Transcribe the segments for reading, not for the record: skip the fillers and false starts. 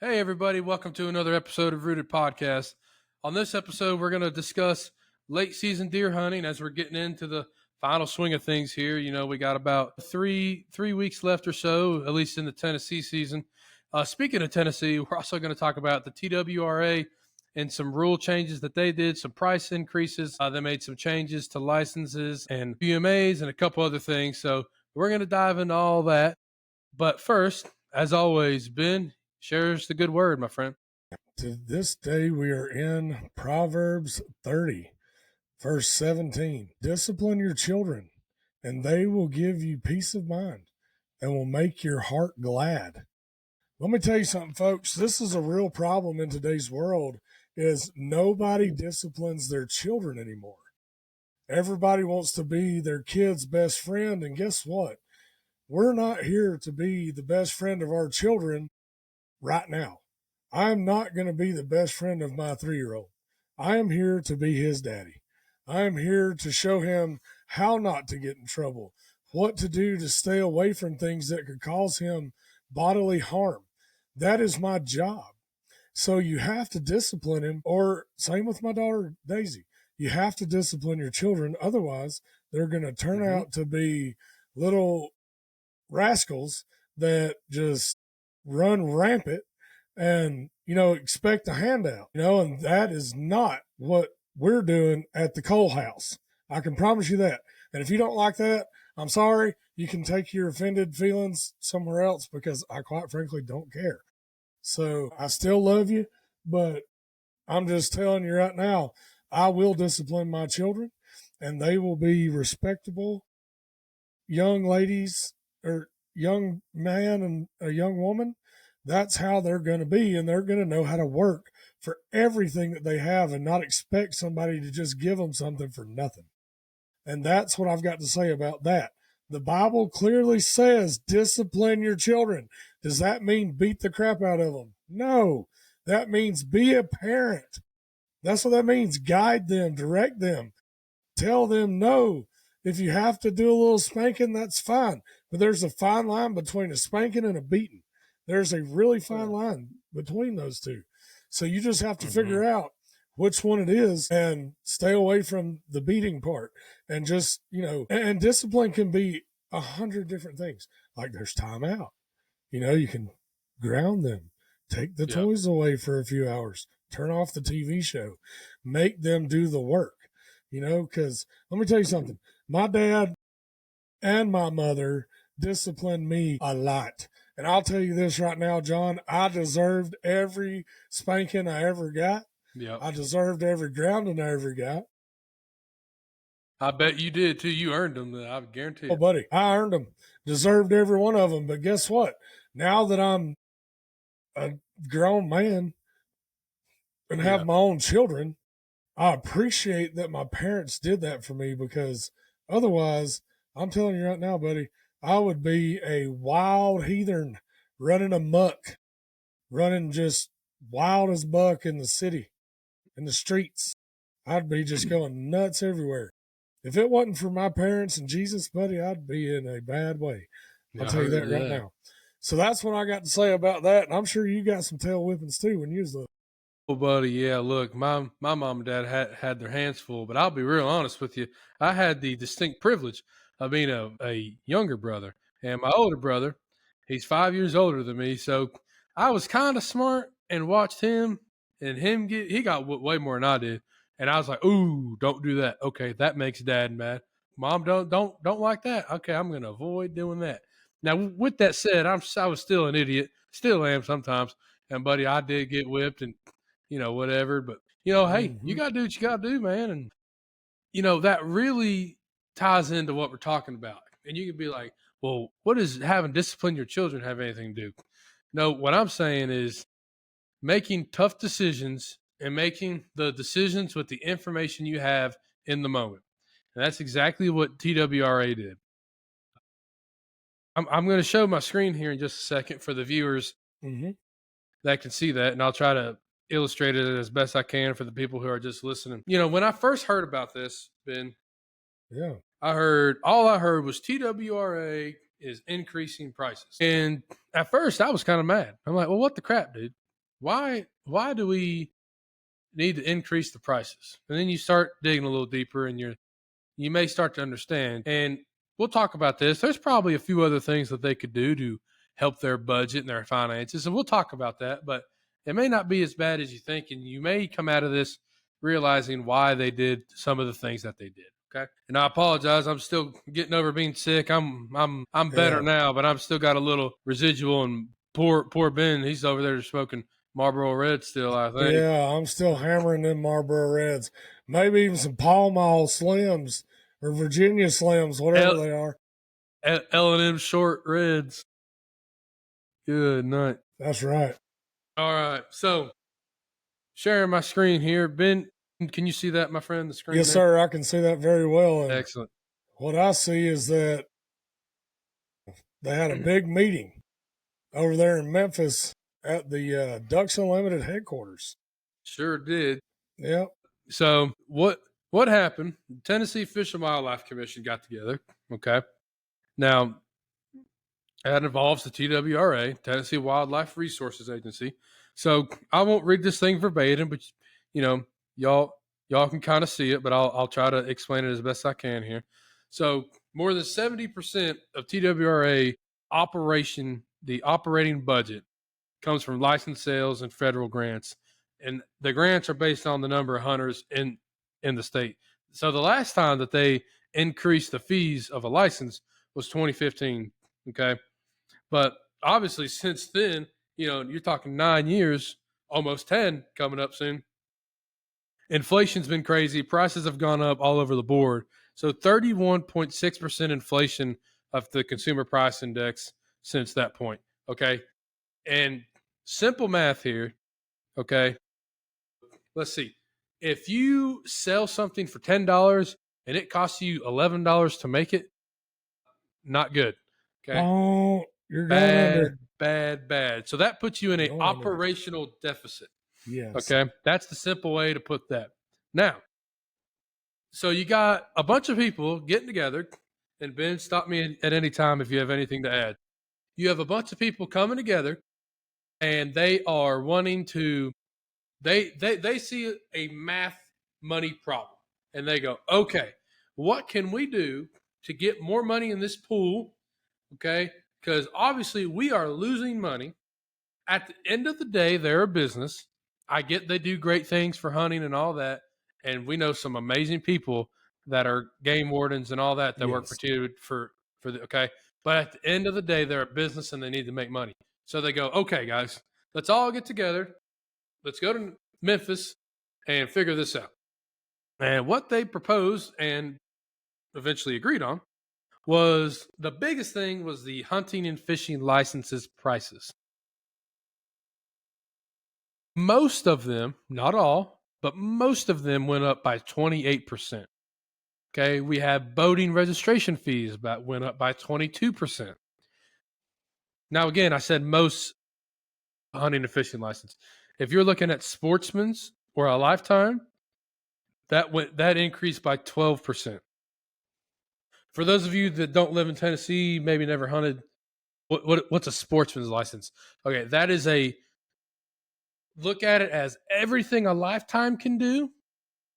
Hey, everybody, welcome to another episode of Rooted Podcast. On this episode, we're going to discuss late season deer hunting as we're getting into the final swing of things here. You know, we got about three weeks left or so, at least in the Tennessee season. Speaking of Tennessee, we're also going to talk about the TWRA and some rule changes that they did, some price increases. They made some changes to licenses and UMAs and a couple other things. So we're going to dive into all that. But first, as always, Ben, shares the good word, my friend. To this day, we are in Proverbs 30, verse 17. Discipline your children, and they will give you peace of mind and will make your heart glad. Let me tell you something, folks. This is a real problem in today's world is nobody disciplines their children anymore. Everybody wants to be their kid's best friend, and guess what? We're not here to be the best friend of our children right now. I'm not going to be the best friend of my 3-year-old. I am here to be his daddy. I am here to show him how not to get in trouble, what to do to stay away from things that could cause him bodily harm. That is my job. So you have to discipline him, or same with my daughter, Daisy. You have to discipline your children. Otherwise, they're going to turn out to be little rascals that just run rampant and, expect a handout, and that is not what we're doing at the Cole House. I can promise you that. And if you don't like that, I'm sorry. You can take your offended feelings somewhere else because I quite frankly don't care. So I still love you, but I'm just telling you right now, I will discipline my children and they will be respectable young ladies or young man and a young woman. That's how they're going to be, and they're going to know how to work for everything that they have and not expect somebody to just give them something for nothing. And that's what I've got to say about that. The Bible clearly says discipline your children. Does that mean beat the crap out of them? No. That means be a parent. That's what that means. Guide them, direct them, tell them no. If you have to do a little spanking, that's fine. But there's a fine line between a spanking and a beating. There's a really fine line between those two. So you just have to figure out which one it is and stay away from the beating part. And just, and discipline can be 100 different things. Like there's timeout. You can ground them, take the toys away for a few hours, turn off the TV show, make them do the work, because let me tell you something. My dad and my mother disciplined me a lot. And I'll tell you this right now, John, I deserved every spanking I ever got. Yeah. I deserved every grounding I ever got. I bet you did too. You earned them. I guarantee Oh, it. buddy, I earned them. Deserved every one of them. But guess what? Now that I'm a grown man and have my own children, I appreciate that my parents did that for me, because otherwise, I'm telling you right now, buddy, I would be a wild heathen running amok, running just wild as buck in the city, in the streets. I'd be just going nuts everywhere. If it wasn't for my parents and Jesus, buddy, I'd be in a bad way. I'll tell you that right now. So that's what I got to say about that. And I'm sure you got some tail whippings too when you was little. Oh, buddy, yeah. Look, my mom and dad had their hands full, but I'll be real honest with you. I had the distinct privilege of being a younger brother, and my older brother, he's 5 years older than me, so I was kind of smart and watched him and him he got way more than I did, and I was like, "Ooh, don't do that." Okay, that makes dad mad. Mom, don't like that. Okay, I'm gonna avoid doing that. Now, with that said, I was still an idiot, still am sometimes, and buddy, I did get whipped and whatever. But, hey, you got to do what you got to do, man. And, that really ties into what we're talking about. And you can be like, well, what does having discipline your children have anything to do? No, what I'm saying is making tough decisions and making the decisions with the information you have in the moment. And that's exactly what TWRA did. I'm going to show my screen here in just a second for the viewers that can see that. And I'll try to illustrate it as best I can for the people who are just listening. When I first heard about this, Ben, all I heard was TWRA is increasing prices. And at first I was kind of mad. I'm like, well, what the crap, dude? why do we need to increase the prices? And then you start digging a little deeper, and you may start to understand. And we'll talk about this. There's probably a few other things that they could do to help their budget and their finances, and we'll talk about that. But it may not be as bad as you think, and you may come out of this realizing why they did some of the things that they did. Okay. And I apologize. I'm still getting over being sick. I'm better Yeah. now, but I've still got a little residual. And poor Ben, he's over there smoking Marlboro Red still, I think. Yeah, I'm still hammering them Marlboro Reds. Maybe even some Pall Mall Slims or Virginia Slims, whatever L they are. and M short reds. Good night. That's right. All right. So sharing my screen here. Ben, can you see that, my friend, the screen Yes, there? sir. I can see that very well. And Excellent. what I see is that they had a big meeting over there in Memphis at the Ducks Unlimited headquarters. Sure did. Yep. So what happened? Tennessee Fish and Wildlife Commission got together. Okay. Now that involves the TWRA, Tennessee Wildlife Resources Agency. So I won't read this thing verbatim, but you know, y'all can kind of see it, but I'll try to explain it as best I can here. So more than 70% of TWRA the operating budget comes from license sales and federal grants. And the grants are based on the number of hunters in the state. So the last time that they increased the fees of a license was 2015. Okay. But obviously, since then, you're talking 9 years, almost 10 coming up soon. Inflation's been crazy. Prices have gone up all over the board. So 31.6% inflation of the consumer price index since that point. Okay. And simple math here. Okay. Let's see. If you sell something for $10 and it costs you $11 to make it, not good. Okay. Oh, you're going Bad, under. bad, bad. So that puts you in an Going under. operational deficit. Yes. Okay. That's the simple way to put that. Now, so you got a bunch of people getting together, and Ben, stop me at any time if you have anything to add. You have a bunch of people coming together, and they are wanting to, they see a math money problem, and they go, okay, what can we do to get more money in this pool? Okay. Because obviously we are losing money. At the end of the day, they're a business. I get they do great things for hunting and all that, and we know some amazing people that are game wardens and all that work for Yes. for the okay. But at the end of the day, they're a business and they need to make money. So they go, okay, guys, let's all get together. Let's go to Memphis and figure this out. And what they proposed and eventually agreed on was the biggest thing was the hunting and fishing licenses prices. Most of them, not all, but most of them went up by 28%. Okay. We have boating registration fees that went up by 22%. Now, again, I said most hunting and fishing license. If you're looking at sportsman's or a lifetime, that increased by 12%. For those of you that don't live in Tennessee, maybe never hunted, what's a sportsman's license? Okay, that is look at it as everything a lifetime can do,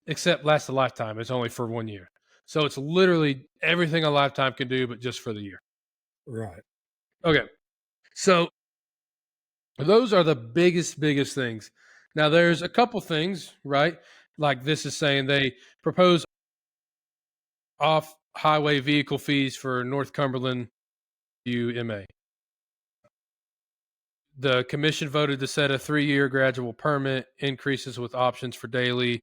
except lasts a lifetime. It's only for 1 year. So it's literally everything a lifetime can do, but just for the year. Right. Okay. So those are the biggest things. Now there's a couple things, right? Like this is saying they propose off highway vehicle fees for North Cumberland UMA. The commission voted to set a 3-year gradual permit increases with options for daily,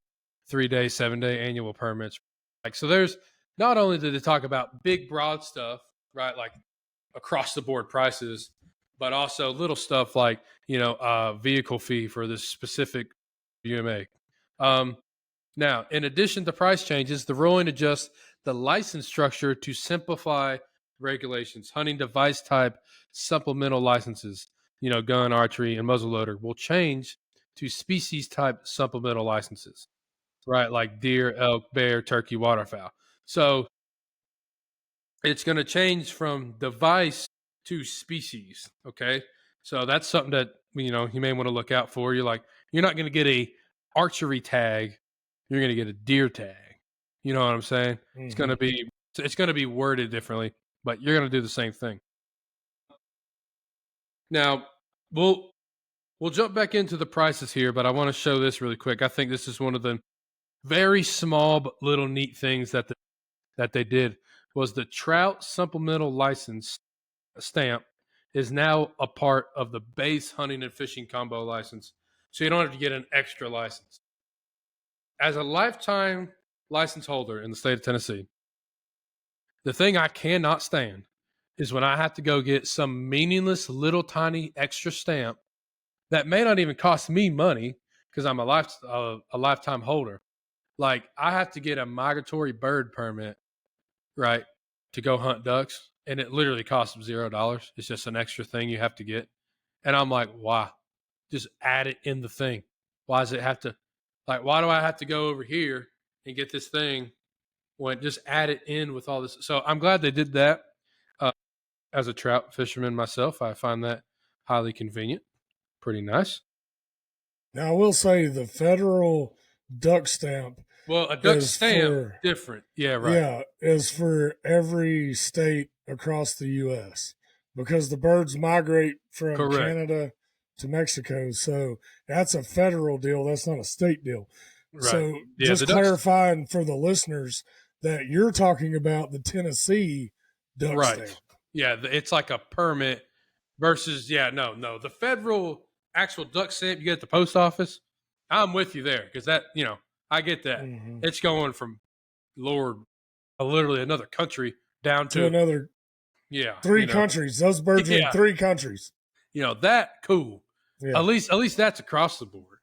3-day, 7-day annual permits. Like, so there's not only did they talk about big, broad stuff, right? Like across the board prices, but also little stuff like, vehicle fee for this specific UMA. Now, in addition to price changes, the ruling adjusts the license structure to simplify regulations. Hunting device type supplemental licenses, gun, archery, and muzzleloader will change to species type supplemental licenses, right? Like deer, elk, bear, turkey, waterfowl. So it's going to change from device to species. Okay. So that's something that you may want to look out for. You're not going to get a archery tag. You're going to get a deer tag. You know what I'm saying? It's going Hmm. to be it's going to be worded differently, but you're going to do the same thing. Now, we'll we'll jump back into the prices here, but I want to show this really quick. I think this is one of the very small but little neat things that they did was the trout supplemental license stamp is now a part of the base hunting and fishing combo license. So you don't have to get an extra license. As a lifetime license holder in the state of Tennessee, the thing I cannot stand is when I have to go get some meaningless little tiny extra stamp that may not even cost me money because I'm a lifetime holder. Like I have to get a migratory bird permit, right, to go hunt ducks, and it literally costs $0. It's just an extra thing you have to get, and I'm like, why? Just add it in the thing. Why does it have to? Like, why do I have to go over here and get this thing when just add it in with all this? So I'm glad they did that. Uh, as a trout fisherman myself, I find that highly convenient. Pretty nice. Now, I will say the federal duck stamp Well, a duck is stamp for different. Yeah, right. yeah, is for every state across the US because the birds migrate from Correct. Canada to Mexico. So that's a federal deal. That's not a state deal. Right. So Yeah, just the ducks. clarifying for the listeners that you're talking about the Tennessee duck Right. stamp. Yeah, it's like a permit versus no. The federal actual duck stamp you get at the post office, I'm with you there because I get that. Hmm. It's going from Lord, literally another country down To to another yeah, three countries. Those birds are in yeah, three countries. that cool. Yeah. At least that's across the board.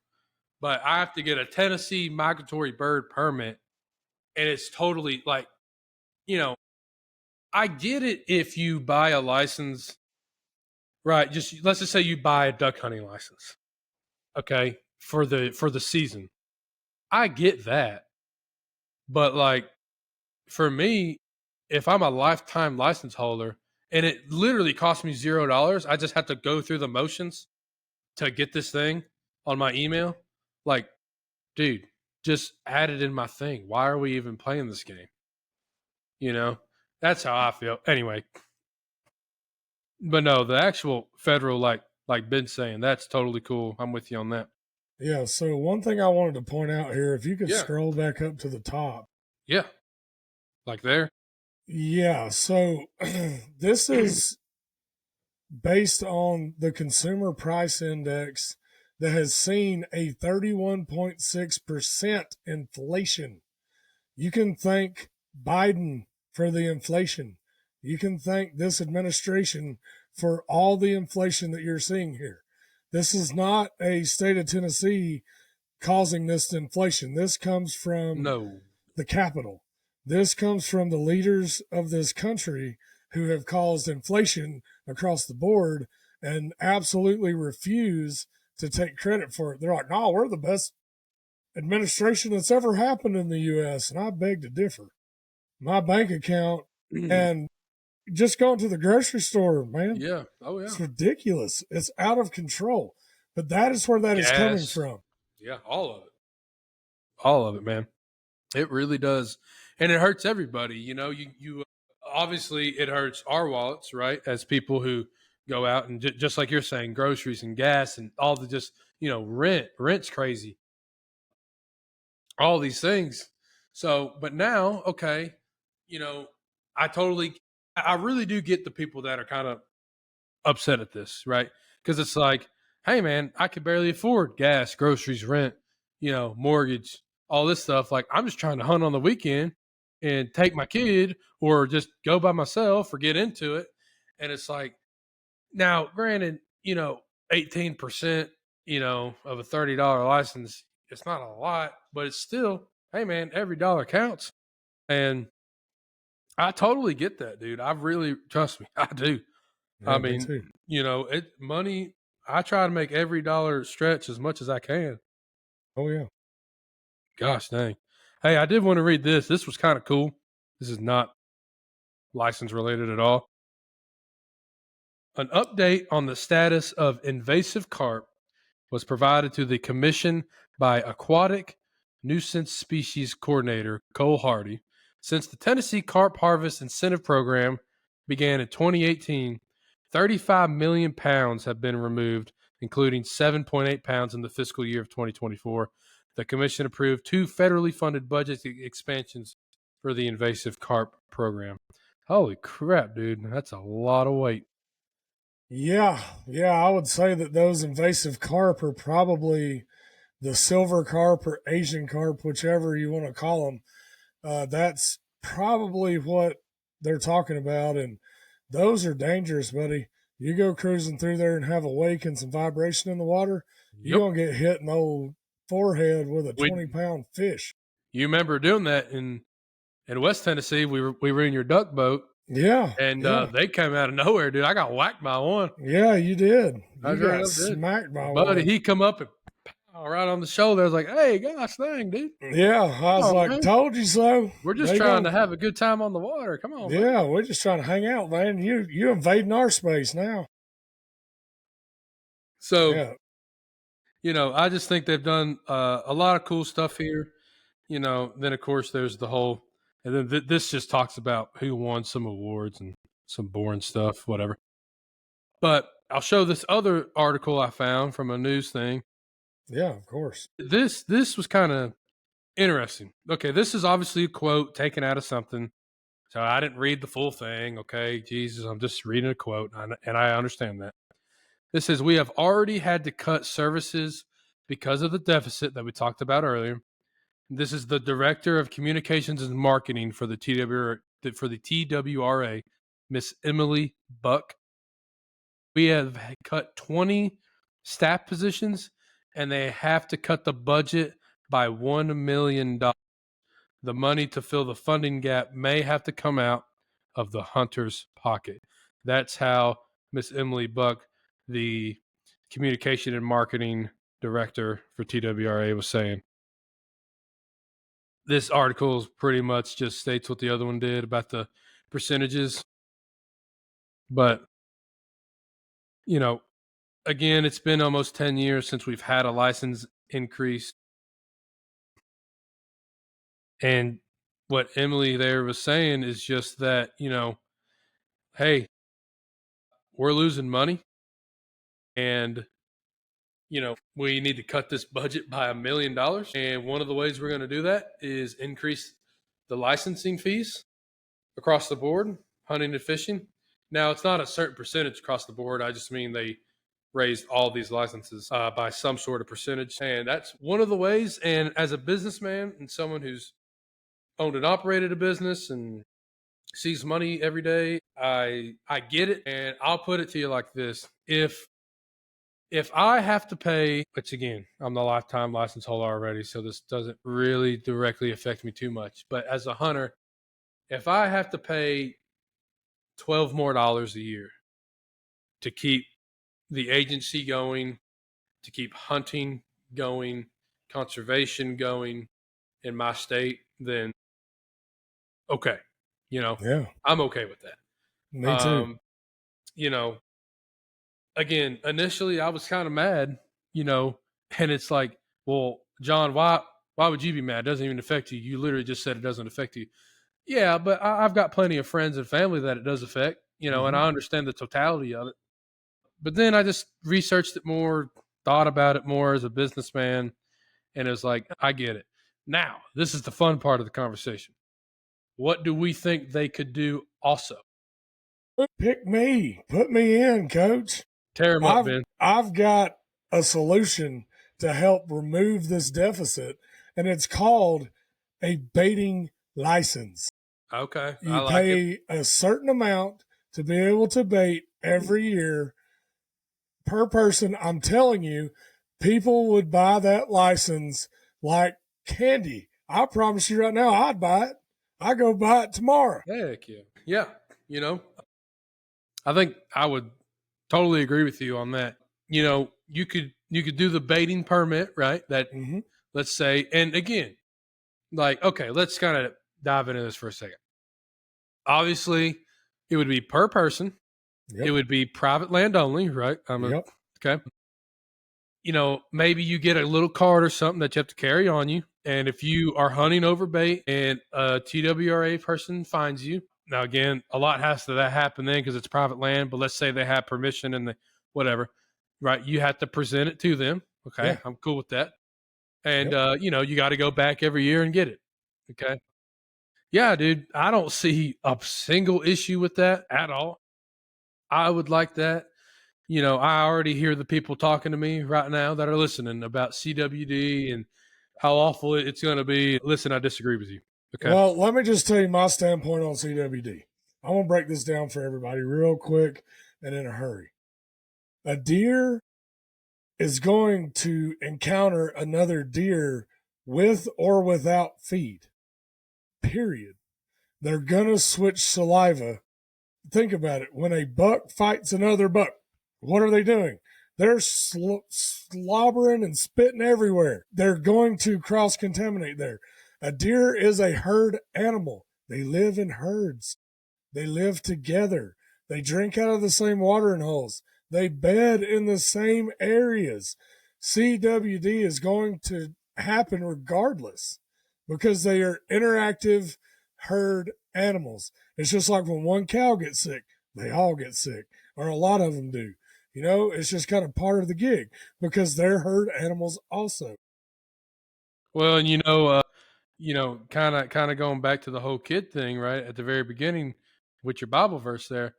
But I have to get a Tennessee migratory bird permit, and it's totally like you know I get it if you buy a license. Right. Just let's just say you buy a duck hunting license, okay, for the season. I get that. But like for me, if I'm a lifetime license holder and it literally costs me $0, I just have to go through the motions to get this thing on my email. Like, dude, just add it in my thing. Why are we even playing this game? You know? That's how I feel. Anyway, but no, the actual federal like Ben saying, that's totally cool. I'm with you on that. Yeah. So, one thing I wanted to point out here, if you could Yeah. scroll back up to the top. Yeah. Like there. Yeah. So, this is based on the consumer price index that has seen a 31.6% inflation. You can thank Biden for the inflation. You can thank this administration for all the inflation that you're seeing here. This is not a state of Tennessee causing this inflation. This comes from No. the capital. This comes from the leaders of this country who have caused inflation across the board and absolutely refuse to take credit for it. They're like, no, we're the best administration that's ever happened in the US. And I beg to differ. My bank account and just going to the grocery store, man, Yeah. Oh yeah. it's ridiculous. It's out of control. But that is where that is coming Gas. from. Yeah. All of it. All of it, man. It really does, and it hurts everybody. You obviously it hurts our wallets, right? As people who go out and just like you're saying, groceries and gas and all the just rent's crazy. All these things. So, but now, okay, you know, I totally, I really do get the people that are kind of upset at this, right? Because it's like, hey, man, I can barely afford gas, groceries, rent, mortgage, all this stuff. Like, I'm just trying to hunt on the weekend and take my kid or just go by myself or get into it. And it's like, now, granted, 18%, of a $30 license, it's not a lot, but it's still, hey, man, every dollar counts. And I totally get that, dude. I really, trust me, I do. I Yeah, me mean, too. money. I try to make every dollar stretch as much as I can. Oh, yeah. Gosh dang. Hey, I did want to read this. This was kind of cool. This is not license related at all. An update on the status of invasive carp was provided to the commission by Aquatic Nuisance Species Coordinator Cole Hardy. Since the Tennessee Carp Harvest Incentive Program began in 2018, 35 million pounds have been removed, including 7.8 pounds in the fiscal year of 2024. The commission approved 2 federally funded budget expansions for the invasive carp program. Holy crap, dude. That's a lot of weight. Yeah, I would say that those invasive carp are probably the silver carp or Asian carp, whichever you want to call them. That's probably what they're talking about. And those are dangerous, buddy. You go cruising through there and have a wake and some vibration in the water, you're Yep. going to get hit in the old forehead with a We 20-pound fish. You remember doing that in West Tennessee? We were in your duck boat, Yeah, and they came out of nowhere, dude. I got whacked by one. you did. I You straight got up did, smacked by buddy. one. He come up and pow, right on the shoulder. I was like, "Hey, gosh, dang, dude, Yeah, I was come on, like, man. told you so. We're just They trying to gonna, have a good time on the water. Come on, man." yeah, we're just trying to hang out, man. You invading our space now. So Yeah, I just think they've done a lot of cool stuff here. Then of course there's the whole, and then this just talks about who won some awards and some boring stuff, whatever. But I'll show this other article I found from a news thing. yeah, of course. This was kind of interesting. Okay, this is obviously a quote taken out of something, so I didn't read the full thing. Okay, Jesus, I'm just reading a quote, and I understand that. This says we have already had to cut services because of the deficit that we talked about earlier. This is the director of communications and marketing for the TWRA, Miss Emily Buck. We have cut 20 staff positions, and they have to cut the budget by $1 million. The money to fill the funding gap may have to come out of the hunter's pocket. That's how Miss Emily Buck, the communication and marketing director for TWRA, was saying. This article pretty much just states what the other one did about the percentages. But, again, it's been almost 10 years since we've had a license increase. And what Emily there was saying is just that, hey, we're losing money, and, we need to cut this budget by $1 million. And one of the ways we're going to do that is increase the licensing fees across the board, hunting and fishing. Now, it's not a certain percentage across the board. I just mean they raised all these licenses by some sort of percentage. And that's one of the ways. And as a businessman and someone who's owned and operated a business and sees money every day, I get it. And I'll put it to you like this. If I have to pay, which again, I'm the lifetime license holder already, so this doesn't really directly affect me too much. But as a hunter, if I have to pay $12 more a year to keep the agency going, to keep hunting going, conservation going in my state, then okay, Yeah, I'm okay with that. me too. You know, again, initially I was kind of mad, and it's like, well, John, why would you be mad? It doesn't even affect you. You literally just said it doesn't affect you. Yeah, but I've got plenty of friends and family that it does affect, and Hmm. I understand the totality of it. But then I just researched it more, thought about it more as a businessman, and it was like, I get it. Now, this is the fun part of the conversation. What do we think they could do also? Pick me, put me in, coach. Tear them up, I've Ben. I've got a solution to help remove this deficit, and it's called a baiting license. Okay, I You like it. pay a certain amount to be able to bait every year per person. I'm telling you, people would buy that license like candy. I promise you right now, I'd buy it. I go buy it tomorrow. Heck yeah. Yeah, I think I would totally agree with you on that. You could do the baiting permit, right? That, Hmm. let's say, and again, like, okay, let's kind of dive into this for a second. Obviously, it would be per person. It Yep. would be private land only, right? Yep. Okay. Maybe you get a little card or something that you have to carry on you. And if you are hunting over bait and a TWRA person finds you, now again, a lot has to that happen then because it's private land. But let's say they have permission and the whatever, right? You have to present it to them. Okay, Yeah. I'm cool with that. And Yep. you got to go back every year and get it. Okay. Yeah, dude, I don't see a single issue with that at all. I would like that. I already hear the people talking to me right now that are listening about CWD and how awful it's going to be. Listen, I disagree with you. Okay. Well, let me just tell you my standpoint on CWD. I'm going to break this down for everybody real quick and in a hurry. A deer is going to encounter another deer with or without feed, period. They're going to switch saliva. Think about it. When a buck fights another buck, what are they doing? They're slobbering and spitting everywhere. They're going to cross contaminate there. A deer is a herd animal. They live in herds. They live together. They drink out of the same watering holes. They bed in the same areas. CWD is going to happen regardless because they are interactive herd animals. It's just like when one cow gets sick, they all get sick, or a lot of them do. It's just kind of part of the gig because they're herd animals also. Well, and kind of going back to the whole kid thing, right at the very beginning with your Bible verse there.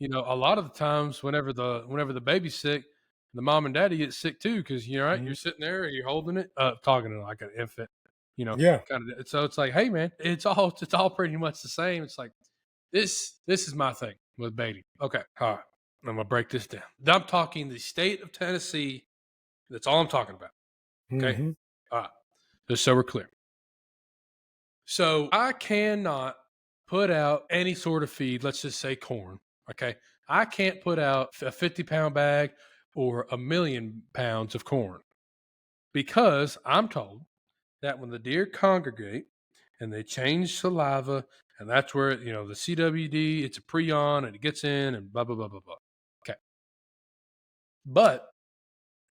A lot of the times, whenever the baby's sick, the mom and daddy get sick too because right, Mm-hmm. you're sitting there and you're holding it, talking to it like an infant. Yeah. Kind of. So it's like, hey, man, it's all pretty much the same. It's like this is my thing with baiting. Okay, all right. I'm gonna break this down. I'm talking the state of Tennessee. That's all I'm talking about. Okay, Mm-hmm. all right. Just so we're clear. So I cannot put out any sort of feed. Let's just say corn. Okay, I can't put out a 50-pound bag or 1,000,000 pounds of corn because I'm told that when the deer congregate and they change saliva, and that's where the CWD, it's a prion and it gets in and blah blah blah blah blah. Okay, but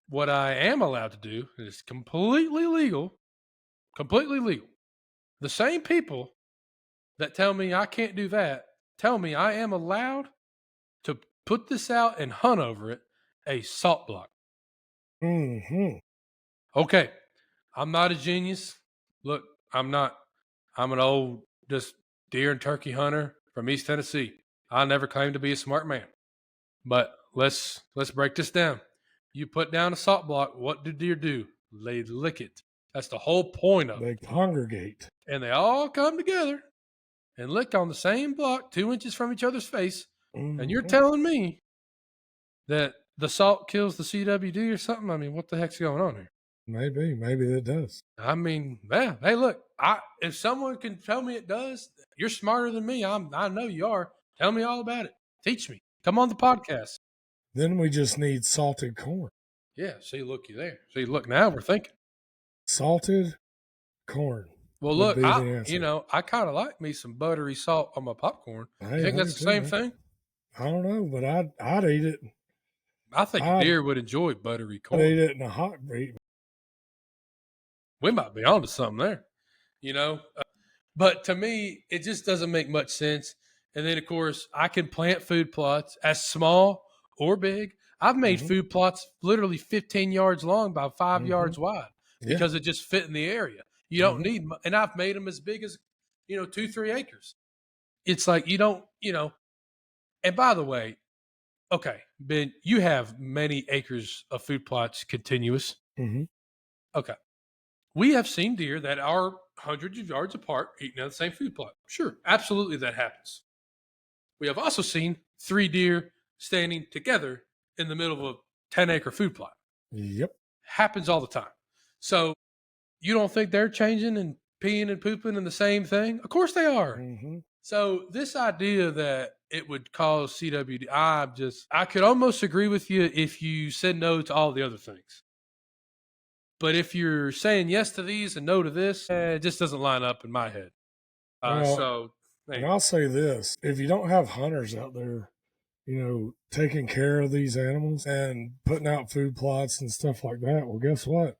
what I am allowed to do is completely legal, completely legal. The same people that tell me I can't do that tell me I am allowed to put this out and hunt over it a salt block. Mm-hmm. Okay, I'm not a genius. Look, I'm not. I'm an old just deer and turkey hunter from East Tennessee. I never claimed to be a smart man. But let's break this down. You put down a salt block, what do deer do? They lick it. That's the whole point of They it. congregate. And they all come together and lick on the same block, 2 inches from each other's face. And you're Mm-hmm. telling me that the salt kills the CWD or something? I mean, what the heck's going on here? Maybe it does. I mean, yeah. Hey, look, if someone can tell me it does, you're smarter than me. I know you are. Tell me all about it. Teach me. Come on the podcast. Then we just need salted corn. Yeah. See, look, you there. See, look, now we're thinking. Salted corn Well, would look, be the answer. I kind of like me some buttery salt on my popcorn. You Hey, think I do that's the too, same man. thing? I don't know, but I'd eat it. I think a I'd, deer would enjoy buttery I'd corn. eat it in a hot beat. We might be onto something there, you know. But to me, it just doesn't make much sense. And then, of course, I can plant food plots as small or big. I've made Mm-hmm. food plots literally 15 yards long by 5 Mm-hmm. yards wide Yeah. because it just fit in the area. You don't Mm-hmm. need, and I've made them as big as 2-3 acres. It's like you don't, And by the way, okay, Ben, you have many acres of food plots continuous. Mm-hmm. Okay. We have seen deer that are hundreds of yards apart eating out of the same food plot. Sure, absolutely that happens. We have also seen 3 deer standing together in the middle of a 10-acre food plot. Yep. Happens all the time. So you don't think they're changing and peeing and pooping in the same thing? Of course they are. Mm-hmm. So this idea that it would cause CWD, I could almost agree with you if you said no to all the other things. But if you're saying yes to these and no to this, it just doesn't line up in my head. Well, So and anyway. I'll say this: if you don't have hunters out there taking care of these animals and putting out food plots and stuff like that. Well, guess what?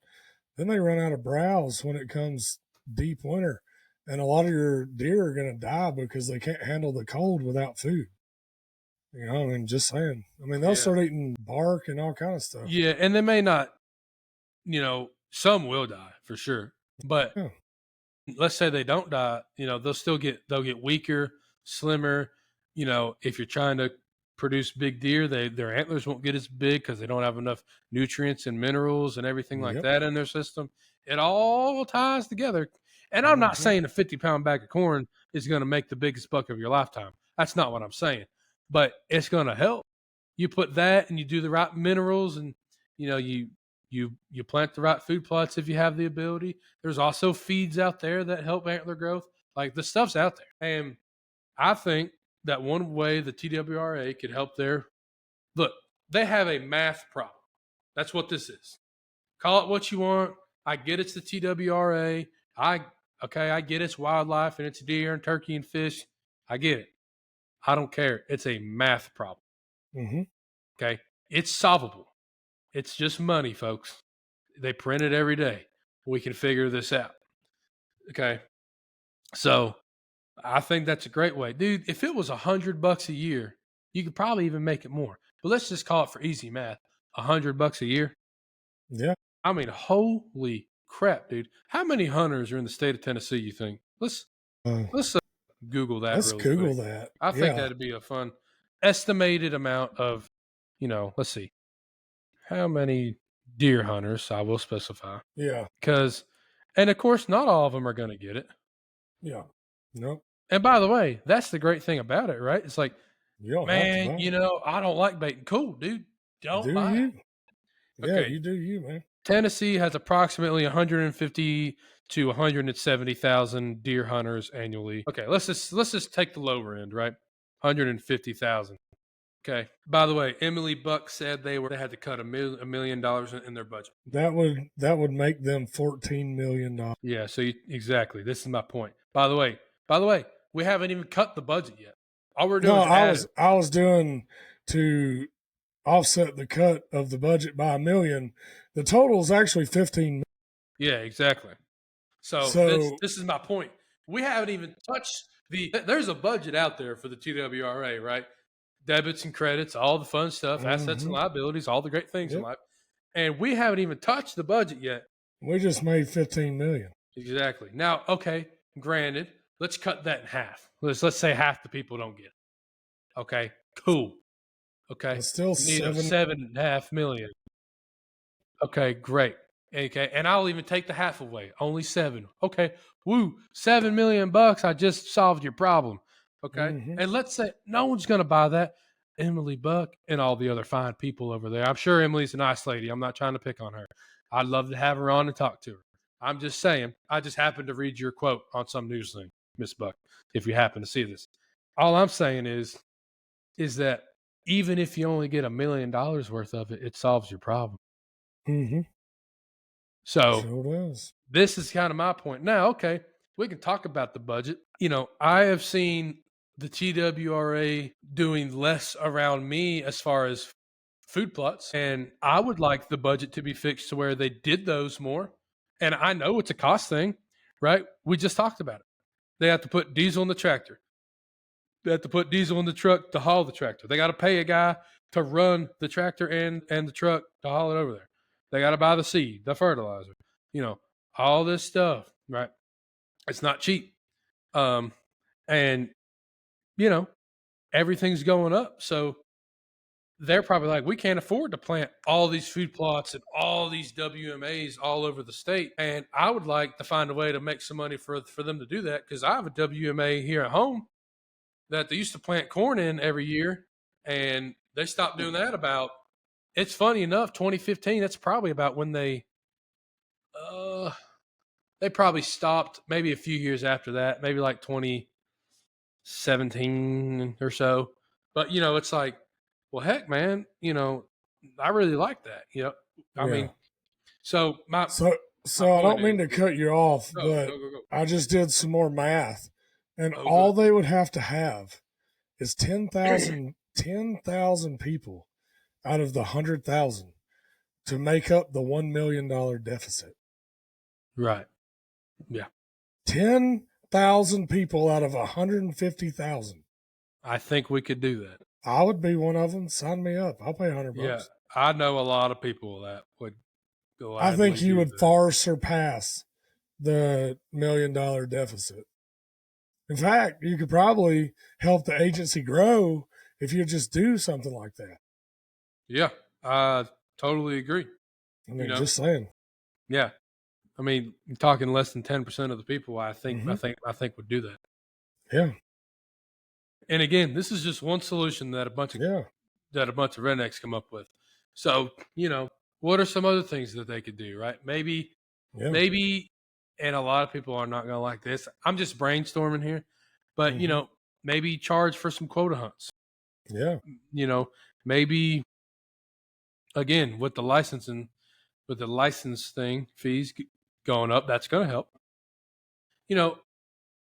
Then they run out of browse when it comes deep winter. And a lot of your deer are going to die because they can't handle the cold without food. I mean, just saying. I mean, they'll Yeah. start eating bark and all kind of stuff. Yeah, and they may not, some will die for sure. But Yeah. let's say they don't die, they'll get weaker, slimmer. If you're trying to produce big deer, their antlers won't get as big because they don't have enough nutrients and minerals and everything like Yep. that in their system. It all ties together. And I'm not Mm-hmm. saying a 50-pound bag of corn is going to make the biggest buck of your lifetime. That's not what I'm saying. But it's going to help. You put that and you do the right minerals, and you plant the right food plots if you have the ability. There's also feeds out there that help antler growth. Like, the stuff's out there. And I think that one way the TWRA could help their look, they have a math problem. That's what this is. Call it what you want. I get it's the TWRA. I get it's wildlife and it's deer and turkey and fish. I get it. I don't care. It's a math problem. Mm-hmm. Okay. It's solvable. It's just money, folks. They print it every day. We can figure this out. Okay. So I think that's a great way. Dude, if it was $100 a year, you could probably even make it more. But let's just call it for easy math. $100 a year. Yeah. I mean, holy crap, dude. How many hunters are in the state of Tennessee, you think? Uh, Let's Google that let's really quick. Google that. I think Yeah. that'd be a fun estimated amount of, let's see. How many deer hunters, I will specify. Yeah. And of course, not all of them are going to get it. Yeah. Nope. And by the way, that's the great thing about it, right? It's like, You don't have to man, buy it. I don't like baiting. Cool, dude. Don't Do buy it. you? Yeah, Okay. you do you, man. Tennessee has approximately 150 to 170,000 deer hunters annually. Okay, let's just take the lower end, right? 150,000. Okay. By the way, Emily Buck said they had to cut $1 million in their budget. That would make them $14 million. Yeah. So exactly, this is my point. By the way, we haven't even cut the budget yet. All we're doing No, is adding. I was doing to offset the cut of the budget by $1 million. The total is actually 15. Yeah, exactly. So this So, this is my point. We haven't even touched there's a budget out there for the TWRA, right? Debits and credits, all the fun stuff, assets and mhm, liabilities, all the great things in yep, life. And we haven't even touched the budget yet. we just made 15 million. Exactly. Now, okay, granted, let's cut that in half. Let's say half the people don't get it. Okay, cool. Okay, That's still we need a 7. 7.5 million. Okay, great. Okay, and I'll even take the half away. Only 7. Okay, woo, $7 million. I just solved your problem. Okay, Hmm. and let's say no one's going to buy that. Emily Buck and all the other fine people over there. I'm sure Emily's a nice lady. I'm not trying to pick on her. I'd love to have her on and talk to her. I'm just saying. I just happened to read your quote on some news thing, Miss Buck. If you happen to see this, all I'm saying is that even if you only get $1 million worth of it, it solves your problem. Hmm. So Sure does. this is kind of my point. Now, okay, we can talk about the budget. I have seen the TWRA doing less around me as far as food plots, and I would like the budget to be fixed to where they did those more. And I know it's a cost thing, right? We just talked about it. They have to put diesel in the tractor. They have to put diesel in the truck to haul the tractor. They got to pay a guy to run the tractor and the truck to haul it over there. They got to buy the seed, the fertilizer, you know, all this stuff, right? It's not cheap. Um, and you know, everything's going up. So they're probably like, we can't afford to plant all these food plots and all these WMAs all over the state. And I would like to find a way to make some money for them to do that, because I have a WMA here at home that they used to plant corn in every year, and they stopped doing that about. It's funny enough, 2015. That's probably about when uh, they probably stopped. Maybe a few years after that, maybe like 2017 or so. But it's like, well, heck, man, I really like that. I Yeah. mean, so So, my so I point don't is, mean to cut you off, go, but go, go, go. I just did some more math, and Oh, all good. they would have to have is 10,000 people out of the 100,000 to make up the $1 million deficit. Right. Yeah. 10,000 people out of 150,000. I think we could do that. I would be one of them. Sign me up. I'll pay Yeah. $100. I know a lot of people that would I think gladly you do would that. far surpass the $1 million deficit. In fact, you could probably help the agency grow if you just do something like that. Yeah. I totally agree. I You mean, know? just saying. Yeah. I mean, you're talking less than 10% of the people I think Mm-hmm. would do that. Yeah. And again, this is just one solution that a bunch of Yeah. rednecks come up with. So, what are some other things that they could do, right? Maybe, Yeah. and a lot of people are not going to like this. I'm just brainstorming here, but Mm-hmm. maybe charge for some quota hunts. Yeah. Maybe again with the license thing fees going up, that's going to help.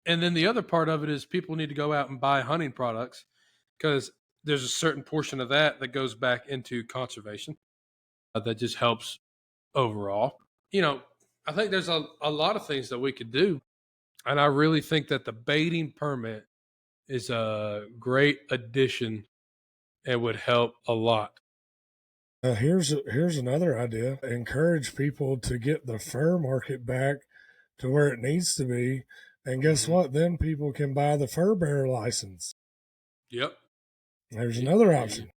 And then the other part of it is people need to go out and buy hunting products because there's a certain portion of that goes back into conservation that just helps overall. I think there's a lot of things that we could do. And I really think that the baiting permit is a great addition and would help a lot. Here's another idea. Encourage people to get the fur market back to where it needs to be. And guess Mm-hmm. what? Then people can buy the fur bearer license. Yep. There's another Yeah. option.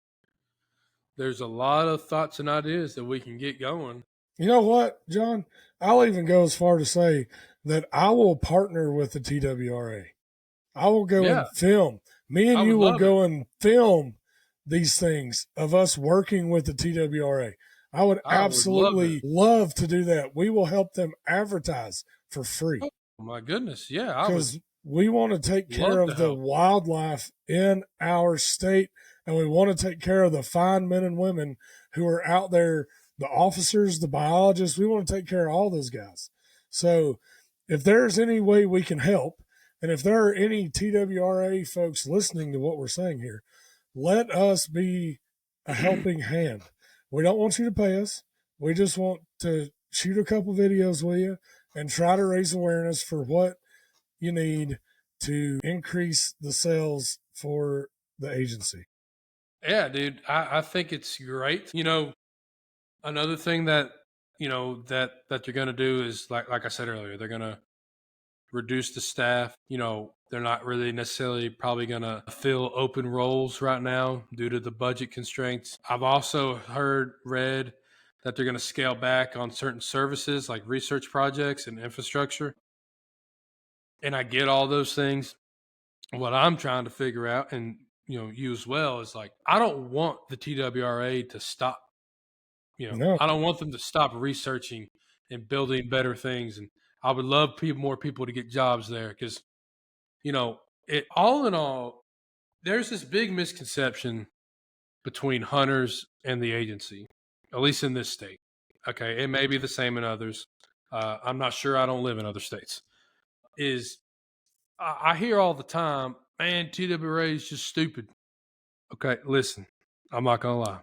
There's a lot of thoughts and ideas that we can get going. You know what, John? I'll even go as far to say that I will partner with the TWRA. I will go Yeah, and film. Me and I would you will love it. go and film these things of us working with the TWRA. I would I would love it. absolutely love to do that. We will help them advertise for free Oh my goodness. Yeah, I would because we want to take care love to of the help. wildlife in our state and we want to take care of the fine men and women who are out there, the officers, the biologists. We want to take care of all those guys. So if there's any way we can help, and if there are any TWRA folks listening to what we're saying here, let us be a helping hand. We don't want you to pay us. We just want to shoot a couple videos with you and try to raise awareness for what you need to increase the sales for the agency. Yeah, dude. I think it's great. Another thing that that they're gonna do is like I said earlier, they're gonna reduce the staff. They're not really necessarily probably going to fill open roles right now due to the budget constraints. I've also read that they're going to scale back on certain services like research projects and infrastructure. And I get all those things. What I'm trying to figure out, and you as well, is like I don't want the TWRA to stop. No. I don't want them to stop researching and building better things. And I would love more people to get jobs there because it all in all, there's this big misconception between hunters and the agency, at least in this state. Okay, it may be the same in others. I'm not sure. I don't live in other states. Is I hear all the time, man, TWRA is just stupid. Okay, listen, I'm not gonna lie.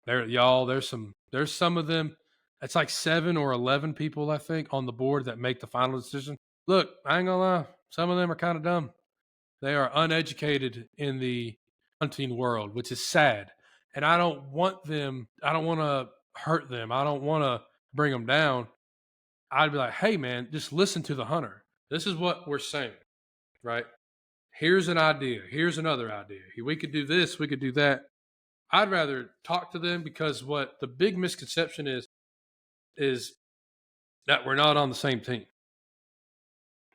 There's some of them. It's like 7 or 11 people I think on the board that make the final decision. Look, I ain't gonna lie. Some of them are kind of dumb. They are uneducated in the hunting world, which is sad. And I don't want to hurt them. I don't want to bring them down. I'd be like, hey, man, just listen to the hunter. This is what we're saying, right? Here's an idea. Here's another idea. We could do this. We could do that. I'd rather talk to them because what the big misconception is that we're not on the same team.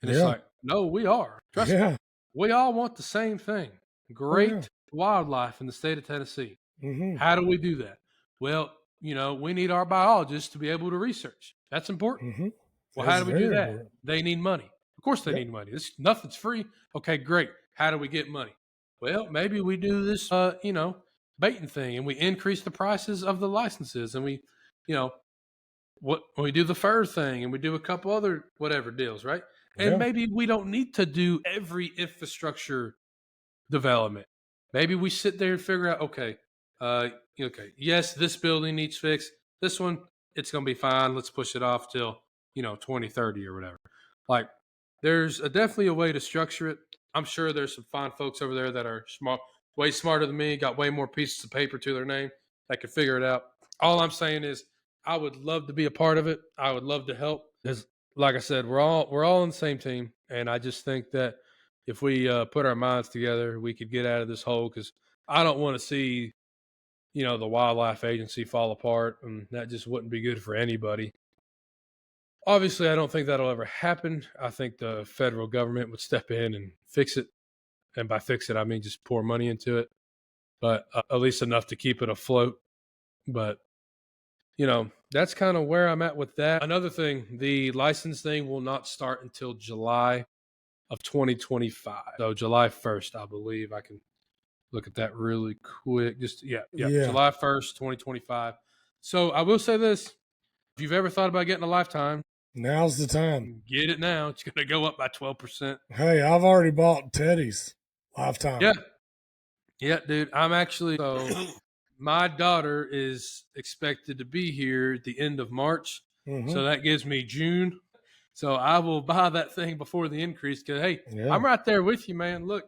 And it's Yeah. like, no, we are. Trust me. Yeah. We all want the same thing. Oh, yeah. Great wildlife in the state of Tennessee. Mm-hmm. How do we do that? Well, we need our biologists to be able to research. That's important. Mm-hmm. Well, That's how do we do very that? important. They need money. Of course they Yep. need money. Nothing's free. Okay, great. How do we get money? Well, maybe we do this baiting thing and we increase the prices of the licenses and we, you know, when we do the fur thing and we do a couple other whatever deals, right? And Yeah. maybe we don't need to do every infrastructure development. maybe we sit there and figure out, okay, okay, yes, this building needs fixed. This one, it's going to be fine. Let's push it off till 2030 or whatever. Like, there's definitely a way to structure it. I'm sure there's some fine folks over there that are smart, way smarter than me, got way more pieces of paper to their name that can figure it out. All I'm saying is, I would love to be a part of it. I would love to help. Because, like I said, we're all on the same team, and I just think that if we put our minds together, we could get out of this hole. Because I don't want to see the wildlife agency fall apart, and that just wouldn't be good for anybody. Obviously, I don't think that'll ever happen. I think the federal government would step in and fix it, and by fix it, I mean just pour money into it, but at least enough to keep it afloat. But that's kind of where I'm at with that. Another thing, the license thing will not start until July of 2025. So July 1st, I believe. I can look at that really quick. Just yeah, Yeah. July 1st, 2025. So I will say this: if you've ever thought about getting a lifetime, Now's the time. get it now. It's going to go up by 12%. Hey, I've already bought Teddy's lifetime. Yeah, yeah, dude. I'm actually my daughter is expected to be here at the end of March, so that gives me June. So I will buy that thing before the increase because hey, Yeah. I'm right there with you, man. Look,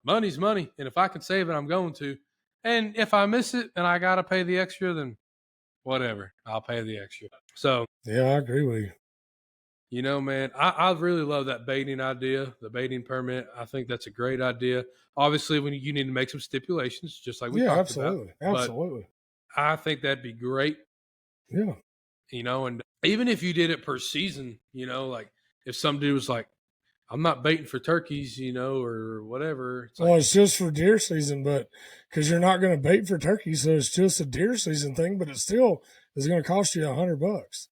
money's money, and if I can save it, I'm going to. And if I miss it and I gotta pay the extra, then whatever, I'll pay the extra. So Yeah, I agree with you. man, I really love that baiting idea, the baiting permit. I think that's a great idea. Obviously, when you need to make some stipulations, just like we Yeah, talked about. absolutely. But Absolutely. I think that'd be great. Yeah. And even if you did it per season, like if some dude was like, I'm not baiting for turkeys, or whatever. It's Well, like, it's just for deer season, but because you're not going to bait for turkey, so it's just a deer season thing, but it still is going to cost you $100.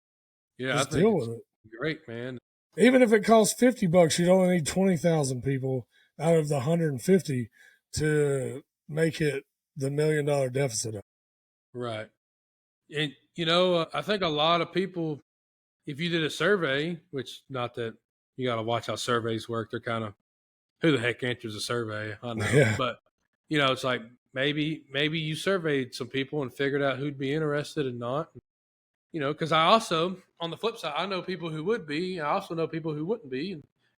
yeah, I Just think deal it's with it. great, man. Even if it costs $50, you'd only need 20,000 people out of the 150 to make it the $1 million deficit. Right. And, I think a lot of people, if you did a survey, which not that you got to watch how surveys work, they're kind of, who the heck answers a survey? I know. Yeah. But, it's like maybe you surveyed some people and figured out who'd be interested and not. Because I also, on the flip side, I know people who would be. I also know people who wouldn't be.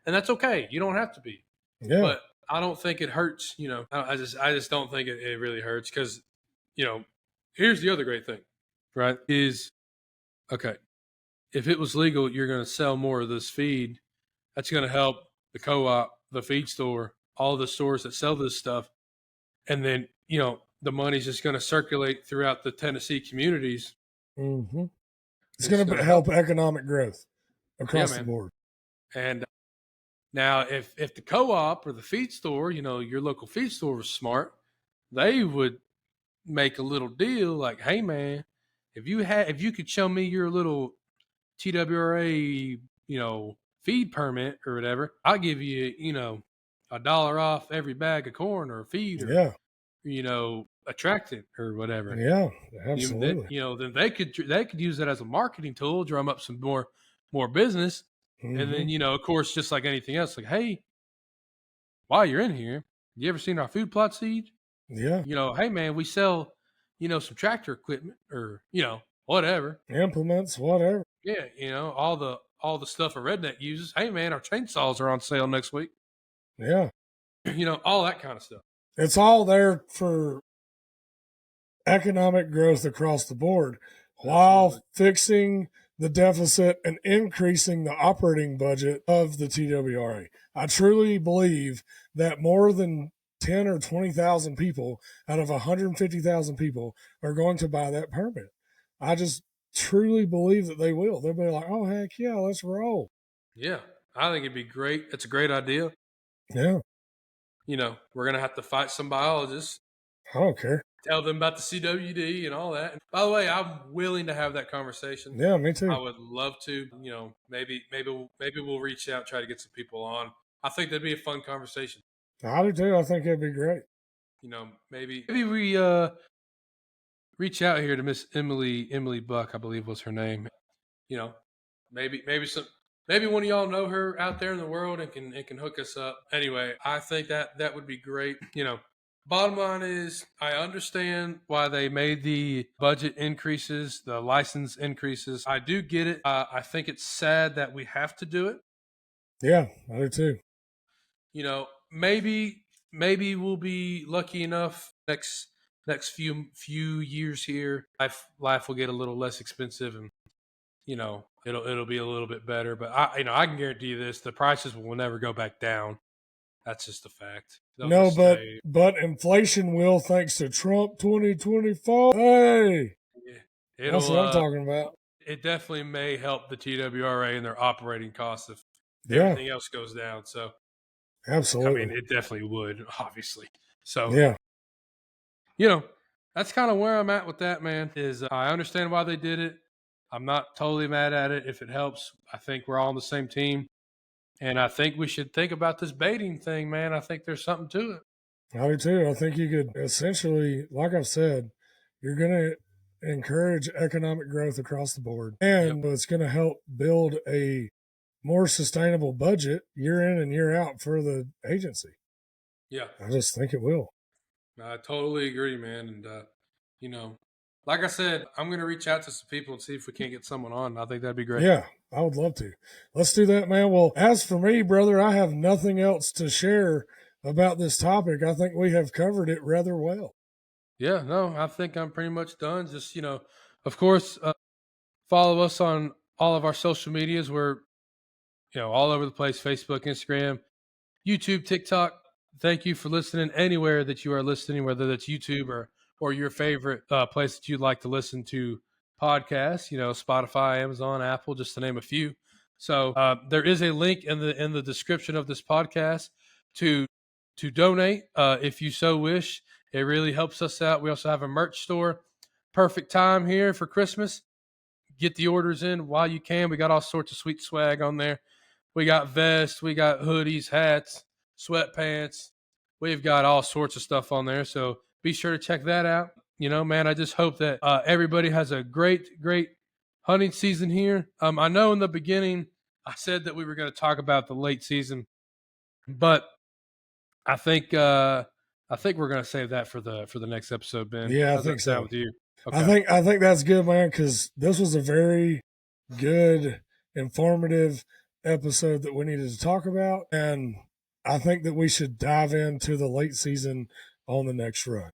And that's okay. You don't have to be. Yeah. But I don't think it hurts. I just don't think it really hurts because, here's the other great thing, right? Is okay. If it was legal, you're going to sell more of this feed. That's going to help the co-op, the feed store, all the stores that sell this stuff, and then the money's just going to circulate throughout the Tennessee communities. Mm-hmm. It's going to help economic growth across the board. And now, if the co-op or the feed store, your local feed store was smart, they would make a little deal like, hey man, if you could show me your little TWRA, feed permit or whatever, I'll give you, $1 off every bag of corn or feed or attractant or whatever. Yeah, absolutely. Then they could use that as a marketing tool, drum up some more business. Mm-hmm. And then, of course, just like anything else, like, hey, while you're in here, you ever seen our food plot seed? Yeah. Hey man, we sell, some tractor equipment or, whatever. Implements, whatever. Yeah, all the stuff a redneck uses. Hey man, our chainsaws are on sale next week. Yeah. All that kind of stuff. It's all there for economic growth across the board while fixing the deficit and increasing the operating budget of the TWRA. I truly believe that more than 10 or 20,000 people out of 150,000 people are going to buy that permit. I just truly believe that they will. They'll be like, oh, heck yeah, let's roll. Yeah, I think it'd be great. It's a great idea. Yeah. We're going to have to fight some biologists. I don't care. Tell them about the CWD and all that. And by the way, I'm willing to have that conversation. Yeah, me too. I would love to. Maybe we'll reach out, try to get some people on. I think that'd be a fun conversation. I do too. I think it'd be great. Maybe we reach out here to Miss Emily Buck, I believe was her name. Maybe one of y'all know her out there in the world and can hook us up. Anyway, I think that would be great. Bottom line is, I understand why they made the budget increases, the license increases. I do get it. I think it's sad that we have to do it. Yeah, I do too. Maybe we'll be lucky enough next few years here. Life will get a little less expensive, and it'll be a little bit better. But I can guarantee you this: the prices will never go back down. That's just a fact. They'll No, just but stay. inflation will, thanks to Trump 2024. Hey, Yeah. that's It'll what I'm talking about. it definitely may help the TWRA and their operating costs if Yeah, everything else goes down. So I mean, absolutely. it definitely would, obviously. So Yeah, you know, that's kind of where I'm at with that, man. Is I understand why they did it. I'm not totally mad at it. If it helps, I think we're all on the same team, and I think we should think about this baiting thing, man. I think there's something to it. I do too. I think you could essentially, like I've said, you're going to encourage economic growth across the board, Yep. and it's going to help build a more sustainable budget year in and year out for the agency. Yeah. I just think it will. I totally agree, man. And you know, like I said, I'm gonna reach out to some people and see if we can't get someone on. I think that'd be great. Yeah, I would love to. Let's do that, man. Well, as for me, brother, I have nothing else to share about this topic. I think we have covered it rather well. Yeah, no, I think I'm pretty much done. Just of course, follow us on all of our social medias. We're all over the place: Facebook, Instagram, YouTube, TikTok. Thank you for listening anywhere that you are listening, whether that's YouTube or your favorite place that you'd like to listen to podcasts. Spotify, Amazon, Apple, just to name a few. So there is a link in the description of this podcast to donate if you so wish. It really helps us out. We also have a merch store. Perfect time here for Christmas. Get the orders in while you can. We got all sorts of sweet swag on there. We got vests, we got hoodies, hats, sweatpants. We've got all sorts of stuff on there. So be sure to check that out. Man, I just hope that everybody has a great hunting season here. I know in the beginning I said that we were going to talk about the late season, but I think we're going to save that for the next episode, Ben. Yeah, I How's that think sound so. with you? I Okay. think I think that's good, man, because this was a very good, informative episode that we needed to talk about, and I think that we should dive into the late season on the next run.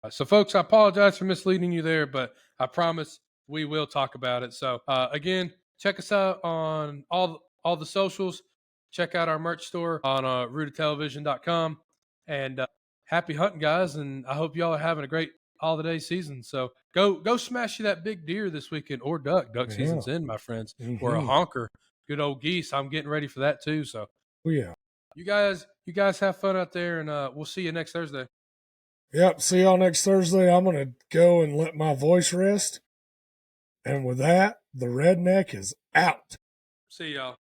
So, folks, I apologize for misleading you there, but I promise we will talk about it. So, again, check us out on all the socials. Check out our merch store on rootetelevision.com. And happy hunting, guys! And I hope y'all are having a great holiday season. So, go smash you that big deer this weekend or duck. Duck Yeah. season's in, my friends, or a Mm-hmm. honker. Good old geese. I'm getting ready for that too. So, Oh, yeah. you guys have fun out there, and we'll see you next Thursday. Yep. See y'all next Thursday. I'm going to go and let my voice rest. And with that, the redneck is out. See y'all.